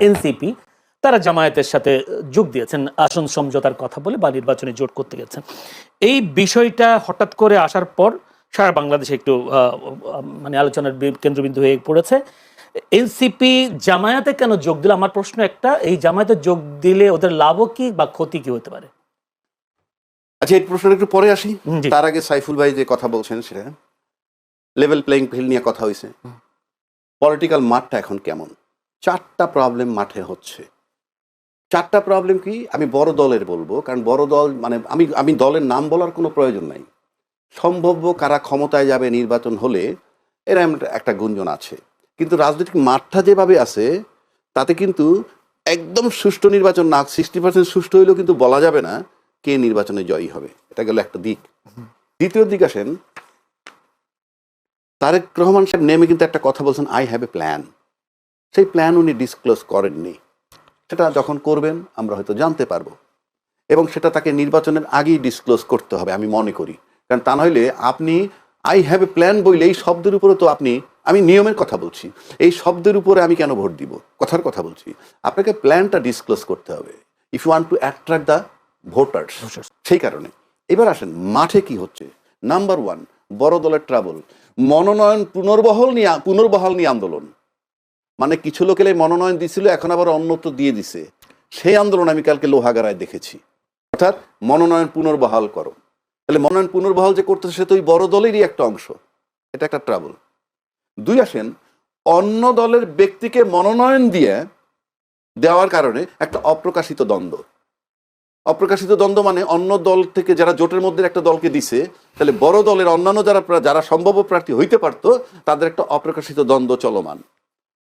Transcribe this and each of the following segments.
NCP তারা জামায়াতের সাথে যোগ দিয়েছেন আসন সমঝোতার কথা বলে বা নির্বাচনে জোট করতে গেছেন। এই বিষয়টা হঠাৎ করে আসার পর সারা বাংলাদেশে একটু মানে আলোচনার কেন্দ্রবিন্দু হয়ে পড়েছে। এনসিপি জামায়াতে কেন যোগ দিল? আমার প্রশ্ন একটা, এই জামায়াতে যোগ দিলে ওদের লাভও কি বা ক্ষতি কি হতে পারে? আচ্ছা, এই প্রশ্নটা একটু পরে আসি। তার আগে সাইফুল ভাই যে কথা বলছেন সেটা লেভেল প্লেইং ফিল্ড নিয়ে কথা হয়েছে। পলিটিক্যাল মাঠটা এখন কেমন? 4টা প্রবলেম মাঠে হচ্ছে। 4টা প্রবলেম কি আমি বড় দলের বলবো, কারণ বড় দল মানে আমি দলের নাম বলার কোনো প্রয়োজন নাই। সম্ভাব্য কারা ক্ষমতায় যাবে নির্বাচন হলে এরা একটা গুঞ্জন আছে, কিন্তু রাজনৈতিক মাঠটা যেভাবে আছে তাতে কিন্তু একদম সুষ্ঠু নির্বাচন না 60% সুষ্ঠু হইলেও কিন্তু বলা যাবে না কে নির্বাচনে জয়ী হবে। এটা গেল একটা দিক। দ্বিতীয় দিক আসেন, তারেক রহমান সাহেব নেমে কিন্তু একটা কথা বলছেন, আই হ্যাভ এ প্ল্যান। সেই প্ল্যান উনি ডিসক্লোজ করেননি। সেটা যখন করবেন আমরা হয়তো জানতে পারবো, এবং সেটা তাকে নির্বাচনের আগেই ডিসক্লোজ করতে হবে আমি মনে করি। কারণ তা নইলে আপনি আই হ্যাভ এ প্ল্যান বইলে এই শব্দের উপরে তো আমি নিয়মের কথা বলছি, এই শব্দের উপরে আমি কেন ভোট দিব? কথার কথা বলছি। আপনাকে প্ল্যানটা ডিসক্লোজ করতে হবে if you want to attract the voters. সেই কারণে এবার আসেন মাঠে কি হচ্ছে। নাম্বার 1, বড় দলের ট্রাবল, মনোনয়ন পুনর্বহাল নিয়ে আন্দোলন। মানে কিছু লোকের মনোনয়ন দিছিল, এখন আবার অন্যত্র দিয়ে দিছে। সেই আন্দোলন আমি কালকে লোহাগাড়ায় দেখেছি। অর্থাৎ মনোনয়ন পুনর্বহাল করো। তাহলে মনোনয়ন পুনর্বহাল যে করতেছে সে তো ওই বড় দলেরই একটা অংশ। এটা একটা ট্রাবল। 2 আসেন, অন্য দলের ব্যক্তিকে মনোনয়ন দেওয়ার কারণে একটা অপ্রকাশিত দ্বন্দ্ব। অপ্রকাশিত দ্বন্দ্ব মানে অন্য দল থেকে যারা জোটের মধ্যে একটা দলকে দিছে, তাহলে বড় দলের অন্যান্য যারা সম্ভাব্য প্রার্থী হইতে পারতো তাদের একটা অপ্রকাশিত দ্বন্দ্ব চলমান।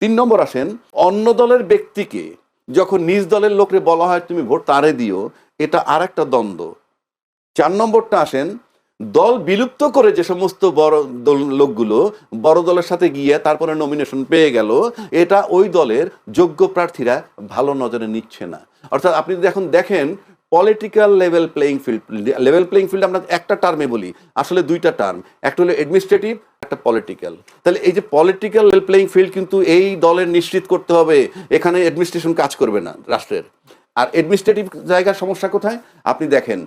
3 নম্বর আসেন, অন্য দলের ব্যক্তিকে যখন নিজ দলের লোকরে বলা হয় তুমি ভোট তারে দিও, এটা আর একটা দ্বন্দ্ব। 4 নম্বরটা আসেন, দল বিলুপ্ত করে যে সমস্ত বড় লোকগুলো বড় দলের সাথে গিয়ে তারপরে নমিনেশন পেয়ে গেল, এটা ওই দলের যোগ্য প্রার্থীরা ভালো নজরে নিচ্ছে না। অর্থাৎ আপনি যদি এখন দেখেন পলিটিক্যাল লেভেল প্লেইং ফিল্ড আমরা একটা টার্মে বলি, আসলে 2টা টার্ম, একটা হলো অ্যাডমিনিস্ট্রেটিভ, একটা পলিটিক্যাল। তাহলে এই যে পলিটিক্যাল লেভেল প্লেইং ফিল্ড কিন্তু এই দলের নিশ্চিত করতে হবে এখানে অ্যাডমিনিস্ট্রেশন কাজ করবে না রাষ্ট্রের। আর অ্যাডমিনিস্ট্রেটিভ জায়গার সমস্যা কোথায় আপনি দেখেন,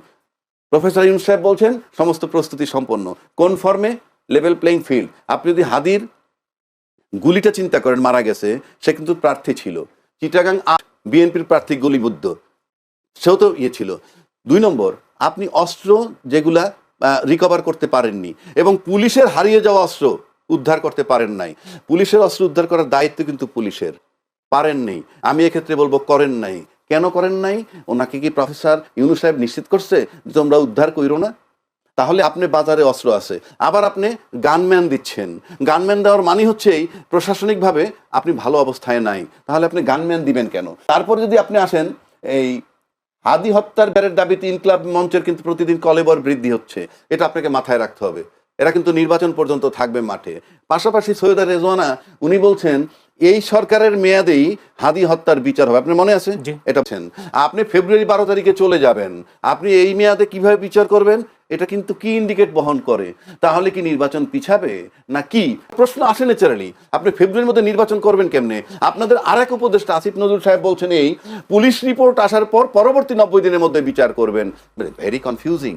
প্রফেসর ইউনূস সাহেব বলছেন সমস্ত প্রস্তুতি সম্পন্ন, কোন ফর্মে? Level playing field. আপনি যদি হাদির গুলিটা চিন্তা করেন, মারা গেছে, সে কিন্তু প্রার্থী ছিল। চিটাগাং বিএনপির প্রার্থী গুলিবুদ্ধ, সেও তো ছিল। 2 নম্বর, আপনি অস্ত্র যেগুলা রিকভার করতে পারেননি, এবং পুলিশের হারিয়ে যাওয়া অস্ত্র উদ্ধার করতে পারেন নাই। পুলিশের অস্ত্র উদ্ধার করার দায়িত্ব কিন্তু পুলিশের, পারেননি। আমি এক্ষেত্রে বলবো করেন নাই। কেন করেন নাই? ওনাকে কি প্রফেসর ইউনূস সাহেব নিশ্চিত করছে যে তোমরা উদ্ধার কইরো না? তাহলে আপনি বাজারে অস্ত্র আছে, আবার আপনি গানম্যান দিচ্ছেন। গানম্যান দেওয়ার মানে হচ্ছেই প্রশাসনিকভাবে আপনি ভালো অবস্থায় নাই, তাহলে আপনি গানম্যান দিবেন কেন? তারপরে যদি আপনি আসেন, এই হাদি হত্যার ব্যারের দাবিতে ইনকলাব মঞ্চের কিন্তু প্রতিদিন কলেবর বৃদ্ধি হচ্ছে, এটা আপনাকে মাথায় রাখতে হবে। এরা কিন্তু নির্বাচন পর্যন্ত থাকবে মাঠে। পাশাপাশি সৈয়দা রেজওয়ানা উনি বলছেন এই সরকারের মেয়াদেই হাদি হত্যার বিচার হবে। আপনার মনে আছে এটা? আপনি ফেব্রুয়ারি 12 তারিখে চলে যাবেন, আপনি এই মেয়াদে কিভাবে বিচার করবেন? এটা কিন্তু কি ইন্ডিকেট বহন করে? তাহলে কি নির্বাচন পিছাবে না কি? প্রশ্ন আসে ন্যাচারালি। আপনি ফেব্রুয়ারির মধ্যে নির্বাচন করবেন কেমনে? আপনাদের আরেক উপদেষ্টা আসিফ নজরুল সাহেব বলছেন এই পুলিশ রিপোর্ট আসার পর পরবর্তী 90 দিনের মধ্যে বিচার করবেন। Very confusing.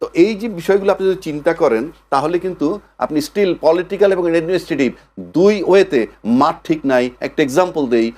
তো এই যে বিষয়গুলো আপনি যদি চিন্তা করেন তাহলে কিন্তু আপনি স্টিল পলিটিক্যাল এবং অ্যাডমিনিস্ট্রেটিভ 2 ওয়েতে মাঠ ঠিক নাই। একটা এক্সাম্পল দেই,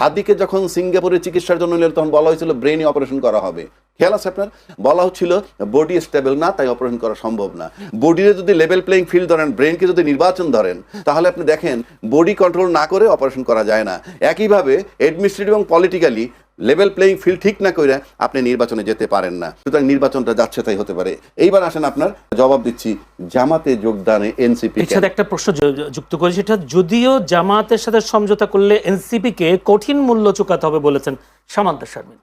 হাদিকে যখন সিঙ্গাপুরে চিকিৎসার জন্য নিলেন তখন বলা হয়েছিল ব্রেনে অপারেশন করা হবে। খেয়াল আছে আপনার? বলা হচ্ছিল বডি স্টেবল না, তাই অপারেশন করা সম্ভব না। বডিতে যদি লেভেল প্লেইং ফিল্ড ধরেন, ব্রেনকে যদি নির্বাচন ধরেন, তাহলে আপনি দেখেন বডি কন্ট্রোল না করে অপারেশন করা যায় না। একইভাবে অ্যাডমিনিস্ট্রেটিভ এবং পলিটিক্যালি লেভেল প্লেইং ফিল্ড ঠিক না করে আপনি নির্বাচনে যেতে পারেন না। সুতরাং নির্বাচনটা যাচ্ছে তাই হতে পারে। এইবার আসেন আপনার জবাব দিচ্ছি, জামাতে যোগদানে এনসিপি। এর সাথে একটা প্রশ্ন যুক্ত করি, সেটা যদিও জামাতের সাথে সমঝোতা করলে এনসিপি কে কঠিন মূল্য চুকাতে হবে বলেছেন সামান্তা শারমিন।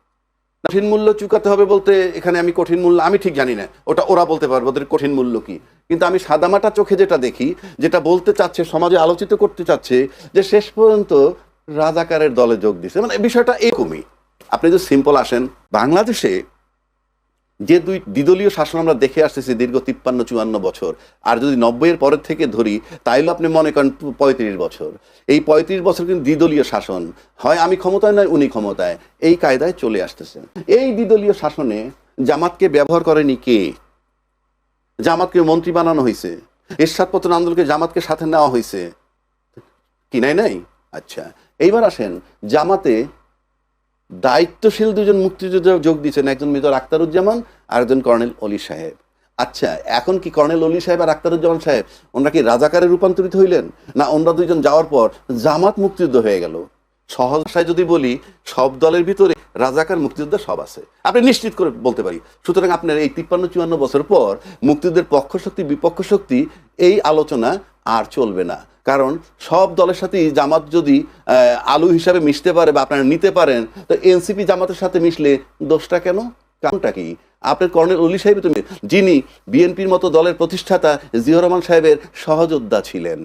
কঠিন মূল্য চুকাতে হবে বলতে এখানে আমি কঠিন মূল্য আমি ঠিক জানি না, ওটা ওরা বলতে পারবে ওদের কঠিন মূল্য কি। কিন্তু আমি সাদামাটা চোখে যেটা দেখি, যেটা বলতে চাচ্ছে, সমাজে আলোচিত করতে চাচ্ছে, যে শেষ পর্যন্ত রাজাকারের দলে যোগ দিছে। মানে বিষয়টা এরকমই। আপনি যদি সিম্পল আসেন, বাংলাদেশে যে দুই দ্বিদলীয় শাসন আমরা দেখে আসতেছি দীর্ঘ 53-54 বছর, আর যদি 90-এর পরের থেকে ধরি তাইলে আপনি মনে করেন 35 বছর। এই 35 বছর কিন্তু দ্বিদলীয় শাসন, হয় আমি ক্ষমতায় নয় উনি ক্ষমতায়, এই কায়দায় চলে আসতেছে। এই দ্বিদলীয় শাসনে জামাতকে ব্যবহার করেনি কে? জামাতকে মন্ত্রী বানানো হয়েছে, এরশাদ পতন আন্দোলনকে জামাতকে সাথে নেওয়া হয়েছে কি? নাই। আচ্ছা, এইবার আসেন, জামাতে দায়িত্বশীল দুজন মুক্তিযোদ্ধা যোগ দিয়েছেন, একজন মেজর আখতারুজ্জামান আর একজন কর্নেল অলি সাহেব। আচ্ছা, এখন কি কর্নেল অলি সাহেব আর আখতারুজ্জামান সাহেব ওনারা কি রাজাকারে রূপান্তরিত হইলেন, না ওনারা দুইজন যাওয়ার পর জামাত মুক্তিযুদ্ধ হয়ে গেল? সহজ ভাষায় যদি বলি, সব দলের ভিতরে রাজাকার মুক্তিযোদ্ধা সব আছে, আপনি নিশ্চিত করে বলতে পারি। সুতরাং আপনার এই 53-54 বছর পর মুক্তিযুদ্ধের পক্ষ শক্তি বিপক্ষ শক্তি এই আলোচনা আর চলবে না, কারণ সব দলের সাথেই জামাত যদি আলু হিসাবে মিশতে পারে বা আপনারা নিতে পারেন, তো এনসিপি জামাতের সাথে মিশলে দোষটা কেন? কারণটা কি? আপনার কর্নেল অলি সাহেব তুমি, যিনি বিএনপির মতো দলের প্রতিষ্ঠাতা জিয়াউর রহমান সাহেবের সহযোদ্ধা ছিলেন,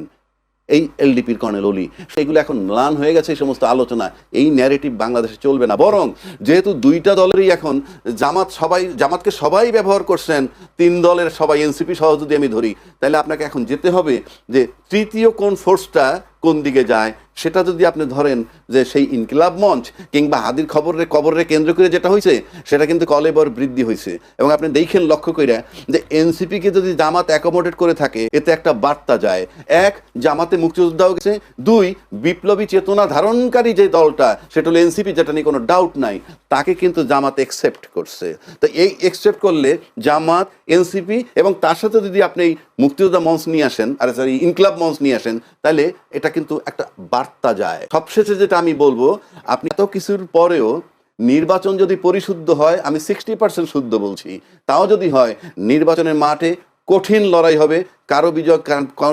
এই এলডিপির কর্নেল অলি, সেগুলো এখন ম্লান হয়ে গেছে। এই সমস্ত আলোচনা, এই ন্যারেটিভ বাংলাদেশে চলবে না। বরং যেহেতু দুইটা দলেরই এখন জামাতকে সবাই ব্যবহার করছেন, তিন দলের সবাই এনসিপি সহ যদি আমি ধরি, তাহলে আপনাকে এখন যেতে হবে যে তৃতীয় কোন ফোর্সটা কোন দিকে যায়। সেটা যদি আপনি ধরেন যে সেই ইনকিলাব মঞ্চ কিংবা হাদির কবরে কেন্দ্র করে যেটা হয়েছে, সেটা কিন্তু কলেবর বৃদ্ধি হয়েছে। এবং আপনি দেখেন লক্ষ্য করে যে এনসিপিকে যদি জামাত অ্যাকোমোডেট করে থাকে, এতে একটা বার্তা যায়, এক, জামাতে মুক্তিযোদ্ধাও গেছে, দুই, বিপ্লবী চেতনা ধারণকারী যে দলটা সেটা হলো এনসিপি, যেটা নিয়ে কোনো ডাউট নাই, তাকে কিন্তু জামাত একসেপ্ট করছে। তো এই একসেপ্ট করলে জামাত, এনসিপি এবং তার সাথে যদি আপনি মুক্তিযোদ্ধা মঞ্চ নিয়ে আসেন, আর সরি ইনকিলাব মঞ্চ নিয়ে আসেন, তাহলে এটা কিন্তু একটা বার্তা যায়। সবশেষে যেটা আমি বলবো, আপনি এত কিছুর পরেও নির্বাচন যদি পরিশুদ্ধ হয়, আমি 60% শুদ্ধ বলছি, তাও যদি হয়, নির্বাচনের মাঠে কঠিন লড়াই হবে,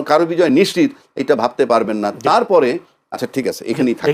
কারো বিজয় নিশ্চিত, এটা ভাবতে পারবেন না। তারপরে আচ্ছা ঠিক আছে, এখানেই থাকি।